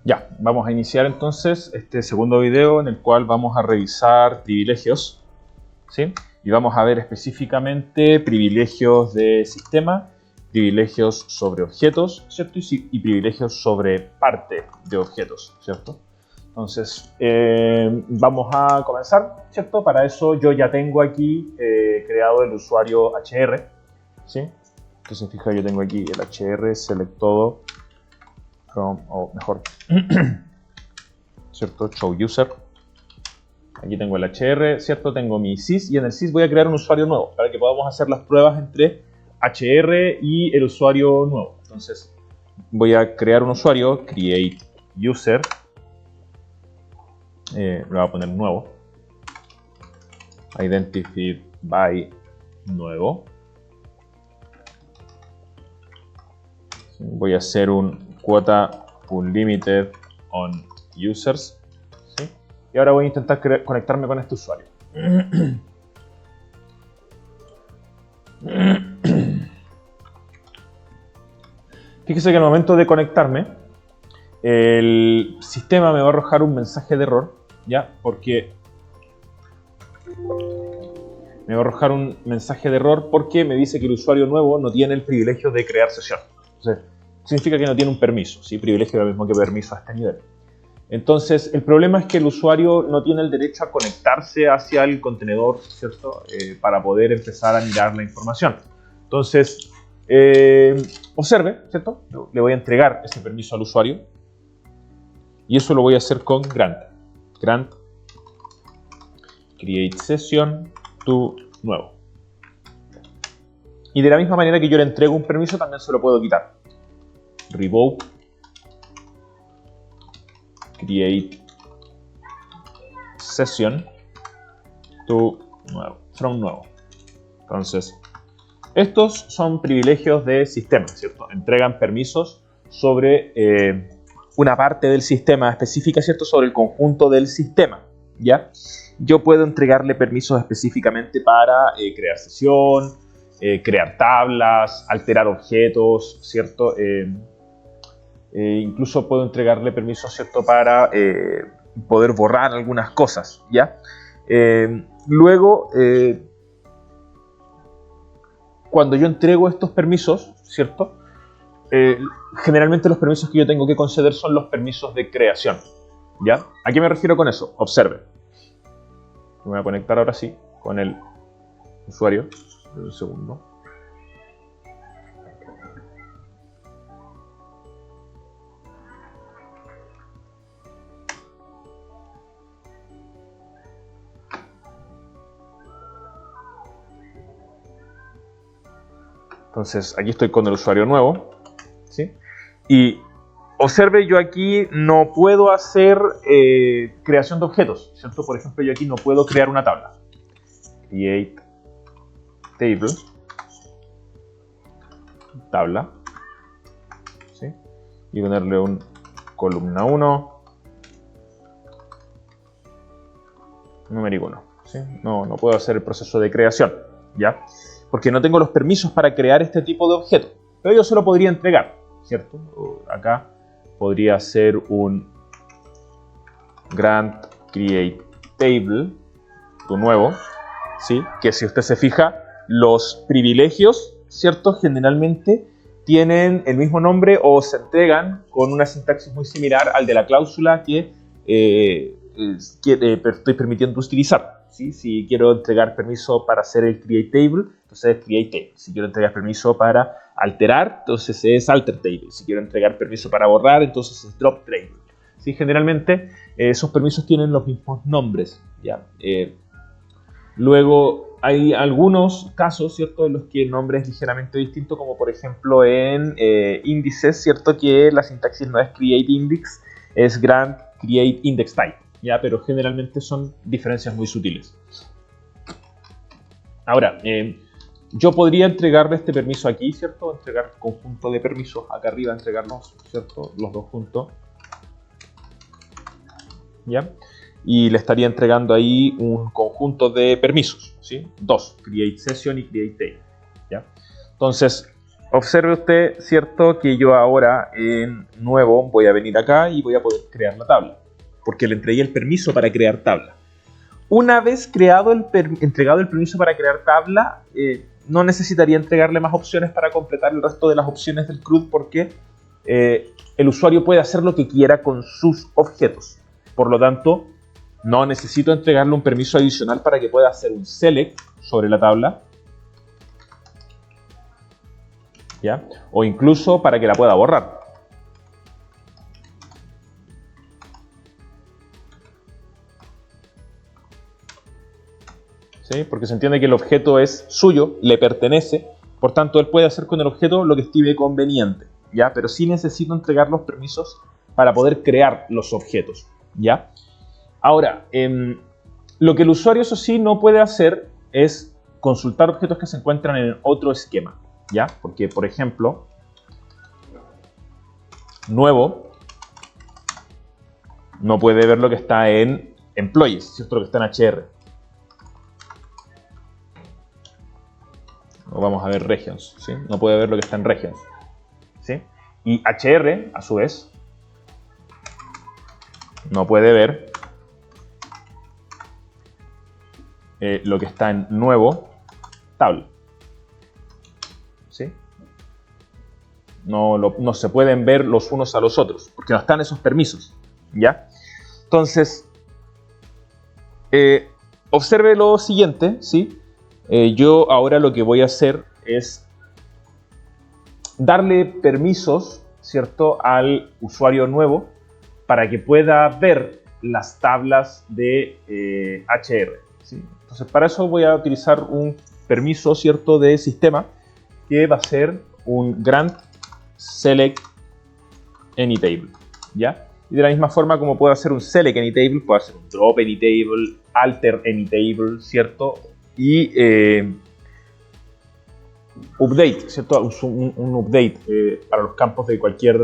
Ya, vamos a iniciar entonces este segundo video en el cual vamos a revisar privilegios, ¿sí? Y vamos a ver específicamente privilegios de sistema, privilegios sobre objetos, ¿cierto? Y privilegios sobre parte de objetos, ¿cierto? Entonces, vamos a comenzar, ¿cierto? Para eso yo ya tengo aquí creado el usuario HR, ¿sí? Entonces, fija, yo tengo aquí el HR, select todo, from, o mejor, ¿cierto? Show user. Aquí tengo el HR, ¿cierto? Tengo mi sys y en el sys voy a crear un usuario nuevo para que podamos hacer las pruebas entre HR y el usuario nuevo. Entonces, voy a crear un usuario, create user, le voy a poner nuevo, identify by nuevo. Voy a hacer un quota unlimited on users, ¿sí? Y ahora voy a intentar conectarme con este usuario. Fíjese que al momento de conectarme, el sistema me va a arrojar un mensaje de error, ¿ya? Porque me va a arrojar un mensaje de error porque me dice que el usuario nuevo no tiene el privilegio de crear sesión. Entonces, significa que no tiene un permiso, ¿sí? Privilegio es lo mismo que permiso a este nivel. Entonces, el problema es que el usuario no tiene el derecho a conectarse hacia el contenedor, ¿cierto? Para poder empezar a mirar la información. Entonces, observe, ¿cierto? Le voy a entregar ese permiso al usuario. Y eso lo voy a hacer con grant. Grant create session to nuevo. Y de la misma manera que yo le entrego un permiso, también se lo puedo quitar. Revoke create session to nuevo, from nuevo. Entonces, estos son privilegios de sistema, ¿cierto? Entregan permisos sobre una parte del sistema específica, ¿cierto? Sobre el conjunto del sistema, ¿ya? Yo puedo entregarle permisos específicamente para crear sesión, crear tablas, alterar objetos, ¿cierto? Incluso puedo entregarle permisos, ¿cierto? Para poder borrar algunas cosas, ¿ya? Luego, cuando yo entrego estos permisos, ¿cierto? Generalmente los permisos que yo tengo que conceder son los permisos de creación, ¿ya? ¿A qué me refiero con eso? Observe. Me voy a conectar ahora sí con el usuario. Un segundo. Entonces, aquí estoy con el usuario nuevo, ¿sí? Y observe, yo aquí no puedo hacer creación de objetos, ¿cierto? Por ejemplo, yo aquí no puedo crear una tabla. Create table, tabla, ¿sí? Y ponerle un columna 1, numérico 1, ¿sí? No puedo hacer el proceso de creación, ¿ya? Porque no tengo los permisos para crear este tipo de objeto. Pero yo se lo podría entregar, ¿cierto? Acá podría ser un grant create table, tu nuevo, ¿sí? Que si usted se fija, los privilegios, ¿cierto? Generalmente tienen el mismo nombre o se entregan con una sintaxis muy similar al de la cláusula que estoy permitiendo utilizar. ¿Sí? Si quiero entregar permiso para hacer el create table, entonces es create table. Si quiero entregar permiso para alterar, entonces es alter table. Si quiero entregar permiso para borrar, entonces es drop table. ¿Sí? Generalmente esos permisos tienen los mismos nombres, ¿ya? Luego hay algunos casos, ¿cierto?, en los que el nombre es ligeramente distinto, como por ejemplo en índices, ¿cierto?, que la sintaxis no es create index, es grant create index type. ¿Ya? Pero generalmente son diferencias muy sutiles. Ahora, yo podría entregarle este permiso aquí, ¿cierto? Entregar conjunto de permisos acá arriba, entregarlos, ¿cierto? Los dos juntos. ¿Ya? Y le estaría entregando ahí un conjunto de permisos, ¿sí? Dos, create session y create table, ¿ya? Entonces, observe usted, ¿cierto?, que yo ahora en nuevo voy a venir acá y voy a poder crear la tabla, porque le entregué el permiso para crear tabla. Una vez entregado el permiso para crear tabla, no necesitaría entregarle más opciones para completar el resto de las opciones del CRUD, porque el usuario puede hacer lo que quiera con sus objetos. Por lo tanto, no necesito entregarle un permiso adicional para que pueda hacer un select sobre la tabla, ¿ya? O incluso para que la pueda borrar. ¿Sí? Porque se entiende que el objeto es suyo, le pertenece, por tanto él puede hacer con el objeto lo que estime conveniente, ¿ya? Pero sí necesito entregar los permisos para poder crear los objetos, ¿ya? Ahora, lo que el usuario, eso sí, no puede hacer es consultar objetos que se encuentran en otro esquema, ¿ya? Porque, por ejemplo, nuevo no puede ver lo que está en employees, ¿cierto? Lo que está en HR. O vamos a ver regions, ¿sí? No puede ver lo que está en regions, ¿sí? Y HR, a su vez, no puede ver lo que está en nuevo tabla, ¿sí? No se pueden ver los unos a los otros, porque no están esos permisos, ¿ya? Entonces, observe lo siguiente, ¿sí? Yo ahora lo que voy a hacer es darle permisos, ¿cierto?, al usuario nuevo para que pueda ver las tablas de HR, ¿sí? Entonces, para eso voy a utilizar un permiso, ¿cierto?, de sistema, que va a ser un grant select anytable, ¿ya? Y de la misma forma como puedo hacer un select anytable, puedo hacer un drop anytable, alter anytable, ¿cierto? Y update, ¿cierto? Un update para los campos de cualquier...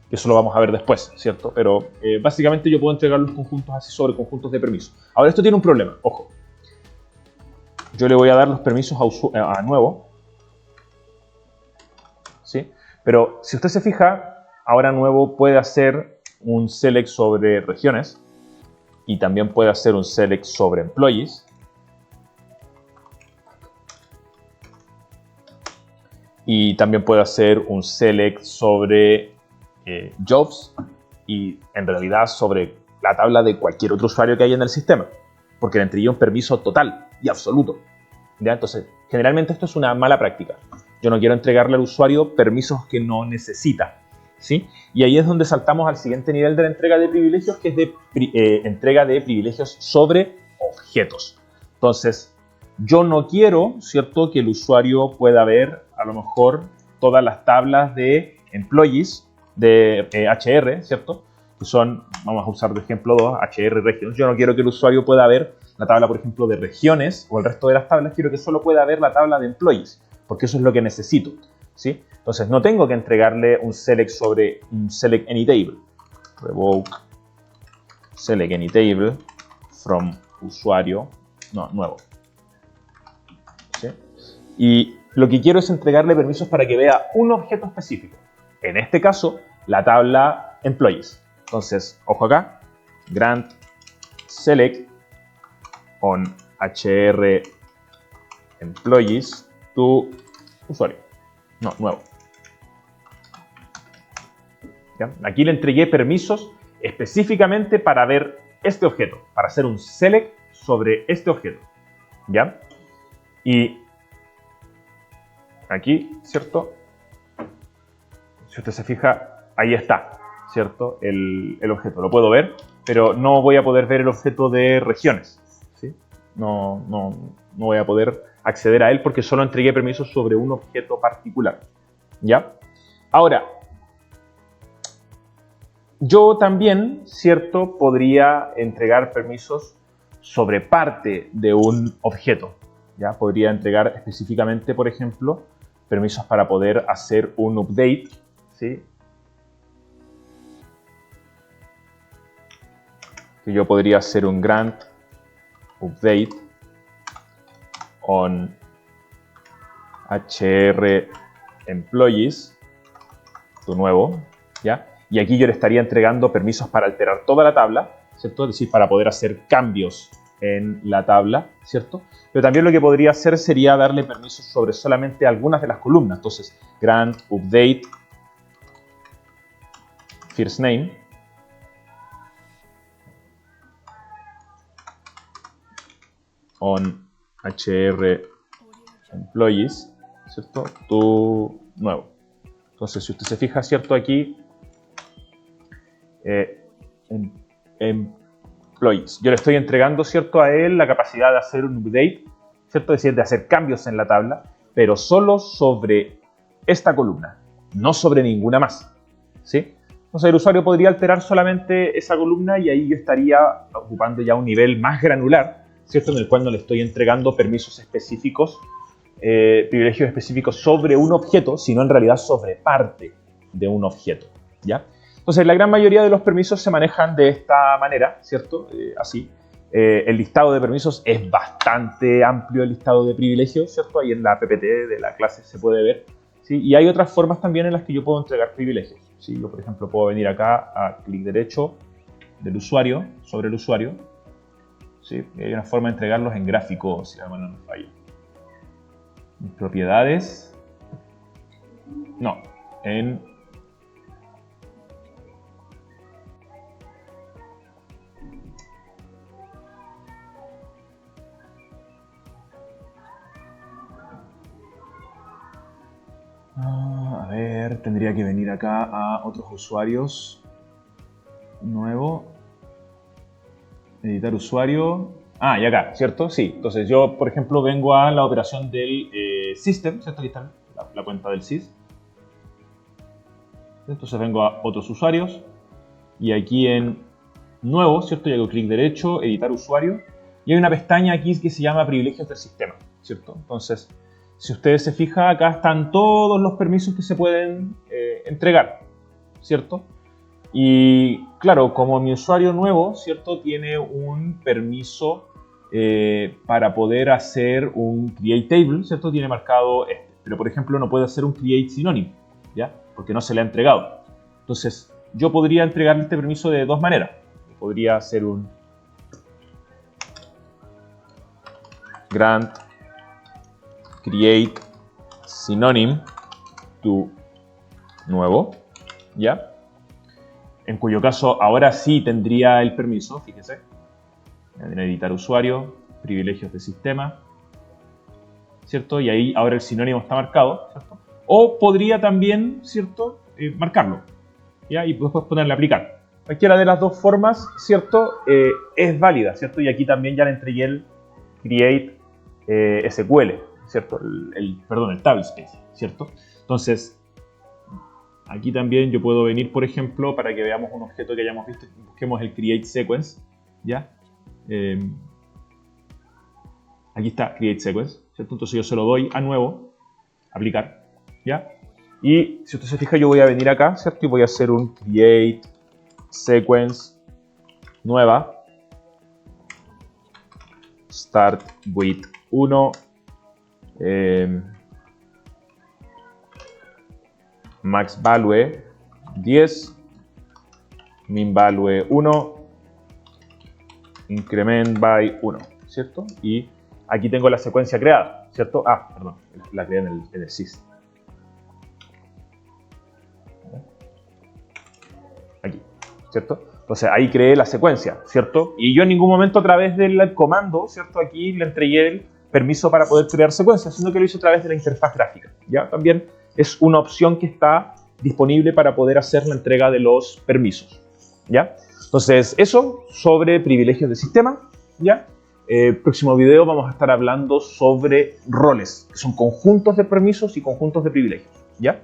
que eso lo vamos a ver después, ¿cierto? Pero básicamente yo puedo entregar los conjuntos así sobre conjuntos de permisos. Ahora, esto tiene un problema, ojo. Yo le voy a dar los permisos a nuevo, ¿sí? Pero si usted se fija, ahora nuevo puede hacer un select sobre regiones y también puede hacer un select sobre employees. Y también puede hacer un select sobre jobs y en realidad sobre la tabla de cualquier otro usuario que haya en el sistema, porque le entregué un permiso total y absoluto, ¿ya? Entonces, generalmente esto es una mala práctica. Yo no quiero entregarle al usuario permisos que no necesita, ¿sí? Y ahí es donde saltamos al siguiente nivel de la entrega de privilegios, que es de entrega de privilegios sobre objetos. Entonces, yo no quiero, ¿cierto?, que el usuario pueda ver a lo mejor todas las tablas de employees de HR, ¿cierto? Que son, vamos a usar de ejemplo 2, HR regions. Yo no quiero que el usuario pueda ver la tabla, por ejemplo, de regiones o el resto de las tablas. Quiero que solo pueda ver la tabla de employees, porque eso es lo que necesito, ¿sí? Entonces no tengo que entregarle un select sobre un select anytable. Revoke select anytable from usuario, no, nuevo, ¿sí? Y lo que quiero es entregarle permisos para que vea un objeto específico. En este caso, la tabla employees. Entonces, ojo acá, grant select on HR employees to usuario, no, nuevo. ¿Ya? Aquí le entregué permisos específicamente para ver este objeto, para hacer un select sobre este objeto, ¿ya? Y aquí, ¿cierto? Si usted se fija, ahí está, ¿cierto? El objeto, lo puedo ver, pero no voy a poder ver el objeto de regiones, ¿sí? No voy a poder acceder a él porque solo entregué permisos sobre un objeto particular, ¿ya? Ahora, yo también, ¿cierto?, podría entregar permisos sobre parte de un objeto, ¿ya? Podría entregar específicamente, por ejemplo, permisos para poder hacer un update, ¿sí? Que yo podría hacer un grant update on HR employees, tu nuevo, ¿ya? Y aquí yo le estaría entregando permisos para alterar toda la tabla, ¿cierto? Es decir, para poder hacer cambios en la tabla, ¿cierto? Pero también lo que podría hacer sería darle permisos sobre solamente algunas de las columnas. Entonces, grant update first name on HR employees, ¿cierto? Tu nuevo. Entonces, si usted se fija, ¿cierto? Aquí, employees. Yo le estoy entregando, ¿cierto? A él la capacidad de hacer un update, ¿cierto? Es decir, de hacer cambios en la tabla, pero solo sobre esta columna, no sobre ninguna más, ¿sí? Entonces, el usuario podría alterar solamente esa columna y ahí yo estaría ocupando ya un nivel más granular, ¿cierto? En el cual no le estoy entregando permisos específicos, privilegios específicos sobre un objeto, sino en realidad sobre parte de un objeto, ¿ya? Entonces, la gran mayoría de los permisos se manejan de esta manera, ¿cierto? Así. El listado de permisos es bastante amplio, el listado de privilegios, ¿cierto? Ahí en la PPT de la clase se puede ver, ¿sí? Y hay otras formas también en las que yo puedo entregar privilegios, ¿sí? Yo, por ejemplo, puedo venir acá a clic derecho del usuario, sobre el usuario, ¿sí? Y hay una forma de entregarlos en gráfico, si la memoria no me falla. Propiedades. No, en... A ver, tendría que venir acá a otros usuarios. Nuevo. Editar usuario. Ah, y acá, ¿cierto? Sí. Entonces yo, por ejemplo, vengo a la operación del system, ¿cierto? Aquí está la cuenta del sys. Entonces vengo a otros usuarios. Y aquí en nuevo, ¿cierto? Y hago clic derecho, editar usuario. Y hay una pestaña aquí que se llama privilegios del sistema, ¿cierto? Entonces, si ustedes se fijan, acá están todos los permisos que se pueden entregar, ¿cierto? Y claro, como mi usuario nuevo, ¿cierto? Tiene un permiso para poder hacer un create table, ¿cierto? Tiene marcado este. Pero, por ejemplo, no puede hacer un create synonym, ¿ya? Porque no se le ha entregado. Entonces, yo podría entregarle este permiso de dos maneras. Podría hacer un grant create synonym to nuevo, ¿ya? En cuyo caso ahora sí tendría el permiso, fíjese. En editar usuario, privilegios de sistema, ¿cierto? Y ahí ahora el sinónimo está marcado, ¿cierto? O podría también, ¿cierto? Marcarlo, ¿ya? Y después ponerle aplicar. Cualquiera de las dos formas, ¿cierto? Es válida, ¿cierto? Y aquí también ya le entregué el create SQL, ¿cierto? El table space, ¿cierto? Entonces, aquí también yo puedo venir, por ejemplo, para que veamos un objeto que hayamos visto, busquemos el create sequence, ¿ya? Aquí está create sequence, ¿cierto? Entonces yo se lo doy a nuevo, aplicar, ¿ya? Y si usted se fija, yo voy a venir acá, ¿cierto? Y voy a hacer un create sequence nueva, start with 1, max value 10, min value 1, increment by 1, ¿cierto? Y aquí tengo la secuencia creada, ¿cierto? Ah, perdón, la creé en el sys. Aquí, ¿cierto? Entonces ahí creé la secuencia, ¿cierto? Y yo en ningún momento a través del comando, ¿cierto? Aquí le entregué el permiso para poder crear secuencias, sino que lo hice a través de la interfaz gráfica, ¿ya? También es una opción que está disponible para poder hacer la entrega de los permisos, ¿ya? Entonces, eso sobre privilegios de sistema, ¿ya? Próximo video vamos a estar hablando sobre roles, que son conjuntos de permisos y conjuntos de privilegios, ¿ya?